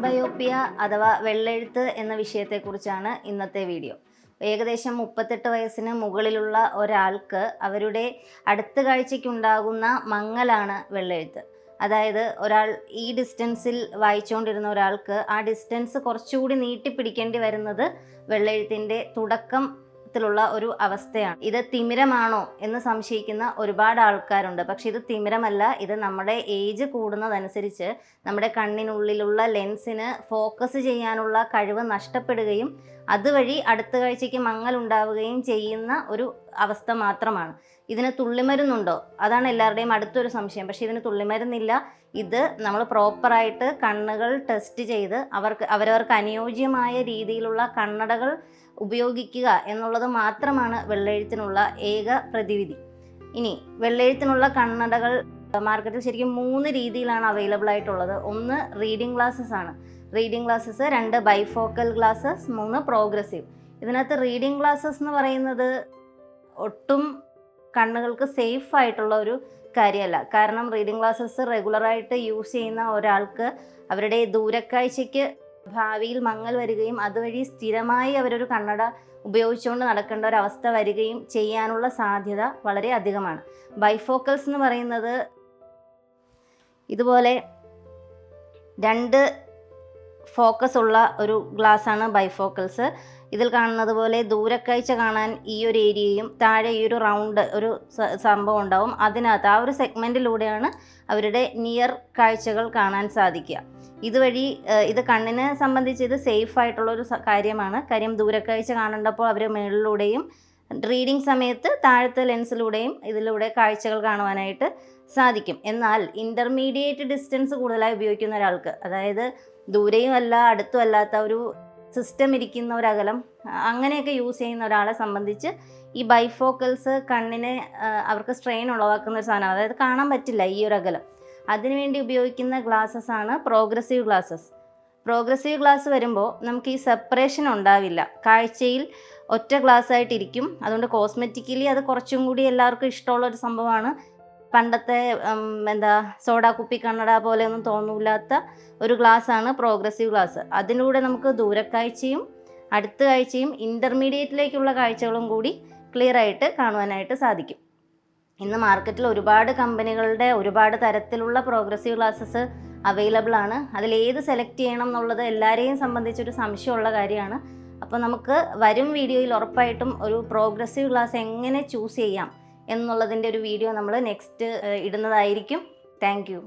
പ്രസബയോപ്പിയ അഥവാ വെള്ളെഴുത്ത് എന്ന വിഷയത്തെക്കുറിച്ചാണ് ഇന്നത്തെ വീഡിയോ. ഏകദേശം 38 വയസ്സിന് മുകളിലുള്ള ഒരാൾക്ക് അവരുടെ അടുത്ത കാഴ്ചയ്ക്കുണ്ടാകുന്ന മങ്ങലാണ് വെള്ളെഴുത്ത്. അതായത് ഒരാൾ ഈ ഡിസ്റ്റൻസിൽ വായിച്ചുകൊണ്ടിരുന്ന ഒരാൾക്ക് ആ ഡിസ്റ്റൻസ് കുറച്ചുകൂടി നീട്ടിപ്പിടിക്കേണ്ടി വരുന്നത് വെള്ളെഴുത്തിൻ്റെ തുടക്കത്തിലുള്ള ഒരു അവസ്ഥയാണ്. ഇത് തിമിരമാണോ എന്ന് സംശയിക്കുന്ന ഒരുപാട് ആൾക്കാരുണ്ട്. പക്ഷെ ഇത് തിമിരമല്ല. ഇത് നമ്മുടെ ഏജ് കൂടുന്നതനുസരിച്ച് നമ്മുടെ കണ്ണിനുള്ളിലുള്ള ലെൻസിന് ഫോക്കസ് ചെയ്യാനുള്ള കഴിവ് നഷ്ടപ്പെടുകയും അതുവഴി അടുത്ത കാഴ്ചയ്ക്ക് മങ്ങലുണ്ടാവുകയും ചെയ്യുന്ന ഒരു അവസ്ഥ മാത്രമാണ്. ഇതിന് തുള്ളിമരുന്നുണ്ടോ? അതാണ് എല്ലാവരുടെയും അടുത്തൊരു സംശയം. പക്ഷേ ഇതിന് തുള്ളിമരുന്നില്ല. ഇത് നമ്മൾ പ്രോപ്പറായിട്ട് കണ്ണുകൾ ടെസ്റ്റ് ചെയ്ത് അവരവർക്ക് അനുയോജ്യമായ രീതിയിലുള്ള കണ്ണടകൾ ഉപയോഗിക്കുക എന്നുള്ളത് മാത്രമാണ് വെള്ളെഴുത്തിനുള്ള ഏക പ്രതിവിധി. ഇനി വെള്ളെഴുത്തിനുള്ള കണ്ണടകൾ മാർക്കറ്റിൽ ശരിക്കും 3 രീതിയിലാണ് അവൈലബിൾ ആയിട്ടുള്ളത്. 1 റീഡിംഗ് ഗ്ലാസ്സസ് ആണ്. Reading glasses, 2 bifocal glasses, 3 progressive. ഇതിനകത്ത് റീഡിംഗ് ഗ്ലാസ്സസ് എന്ന് പറയുന്നത് ഒട്ടും കണ്ണുകൾക്ക് സേഫ് ആയിട്ടുള്ള ഒരു കാര്യമല്ല. കാരണം റീഡിംഗ് ഗ്ലാസ്സസ് റെഗുലറായിട്ട് യൂസ് ചെയ്യുന്ന ഒരാൾക്ക് അവരുടെ ദൂരക്കാഴ്ചയ്ക്ക് ഭാവിയിൽ മങ്ങൽ വരികയും അതുവഴി സ്ഥിരമായി അവരൊരു കണ്ണട ഉപയോഗിച്ചുകൊണ്ട് നടക്കേണ്ട ഒരവസ്ഥ വരികയും ചെയ്യാനുള്ള സാധ്യത വളരെ അധികമാണ്. ബൈഫോക്കൽസ് എന്ന് പറയുന്നത് ഇതുപോലെ 2 ഫോക്കസ് ഉള്ള ഒരു ഗ്ലാസ്സാണ് ബൈഫോക്കൽസ്. ഇതിൽ കാണുന്നത് പോലെ ദൂരക്കാഴ്ച കാണാൻ ഈ ഒരു ഏരിയയും താഴെ ഈ ഒരു റൗണ്ട് ഒരു സംഭവം ഉണ്ടാവും. അതിനകത്ത് ആ ഒരു സെഗ്മെൻറ്റിലൂടെയാണ് അവരുടെ നിയർ കാഴ്ചകൾ കാണാൻ സാധിക്കുക. ഇതുവഴി ഇത് കണ്ണിനെ സംബന്ധിച്ച് ഇത് സേഫ് ആയിട്ടുള്ളൊരു കാര്യമാണ്. കാര്യം ദൂരക്കാഴ്ച കാണേണ്ടപ്പോൾ അവർ മുകളിലൂടെയും റീഡിംഗ് സമയത്ത് താഴത്തെ ലെൻസിലൂടെയും ഇതിലൂടെ കാഴ്ചകൾ കാണുവാനായിട്ട് സാധിക്കും. എന്നാൽ ഇൻ്റർമീഡിയറ്റ് ഡിസ്റ്റൻസ് കൂടുതലായി ഉപയോഗിക്കുന്ന ഒരാൾക്ക്, അതായത് ദൂരെയും അല്ല അടുത്തും അല്ലാത്ത ഒരു സിസ്റ്റം ഇരിക്കുന്ന ഒരകലം അങ്ങനെയൊക്കെ യൂസ് ചെയ്യുന്ന ഒരാളെ സംബന്ധിച്ച് ഈ ബൈഫോക്കൽസ് കണ്ണിനെ അവർക്ക് സ്ട്രെയിൻ ഉളവാക്കുന്ന ഒരു സാധനമാണ്. അതായത് കാണാൻ പറ്റില്ല ഈ ഒരു അകലം. അതിനുവേണ്ടി ഉപയോഗിക്കുന്ന ഗ്ലാസ്സസ് ആണ് പ്രോഗ്രസീവ് ഗ്ലാസ്സസ്. പ്രോഗ്രസീവ് ഗ്ലാസ് വരുമ്പോൾ നമുക്ക് ഈ സെപ്പറേഷൻ ഉണ്ടാവില്ല. കാഴ്ചയിൽ ഒറ്റ ഗ്ലാസ് ആയിട്ടിരിക്കും. അതുകൊണ്ട് കോസ്മെറ്റിക്കലി അത് കുറച്ചും കൂടി എല്ലാവർക്കും ഇഷ്ടമുള്ളൊരു സംഭവമാണ്. പണ്ടത്തെ സോഡാ കുപ്പി കണ്ണട പോലെയൊന്നും തോന്നില്ലാത്ത ഒരു ഗ്ലാസ്സാണ് പ്രോഗ്രസീവ് ഗ്ലാസ്. അതിലൂടെ നമുക്ക് ദൂരക്കാഴ്ചയും അടുത്ത കാഴ്ചയും ഇൻ്റർമീഡിയറ്റിലേക്കുള്ള കാഴ്ചകളും കൂടി ക്ലിയർ ആയിട്ട് കാണുവാനായിട്ട് സാധിക്കും. ഇന്ന് മാർക്കറ്റിൽ ഒരുപാട് കമ്പനികളുടെ ഒരുപാട് തരത്തിലുള്ള പ്രോഗ്രസീവ് ഗ്ലാസ്സസ് അവൈലബിൾ ആണ്. അതിലേത് സെലക്ട് ചെയ്യണം എന്നുള്ളത് എല്ലാവരെയും സംബന്ധിച്ചൊരു സംശയമുള്ള കാര്യമാണ്. അപ്പോൾ നമുക്ക് വരും വീഡിയോയിൽ ഉറപ്പായിട്ടും ഒരു പ്രോഗ്രസീവ് ഗ്ലാസ് എങ്ങനെ ചൂസ് ചെയ്യാം എന്നുള്ളതിൻ്റെ ഒരു വീഡിയോ നമ്മൾ നെക്സ്റ്റ് ഇടുന്നതായിരിക്കും. Thank you.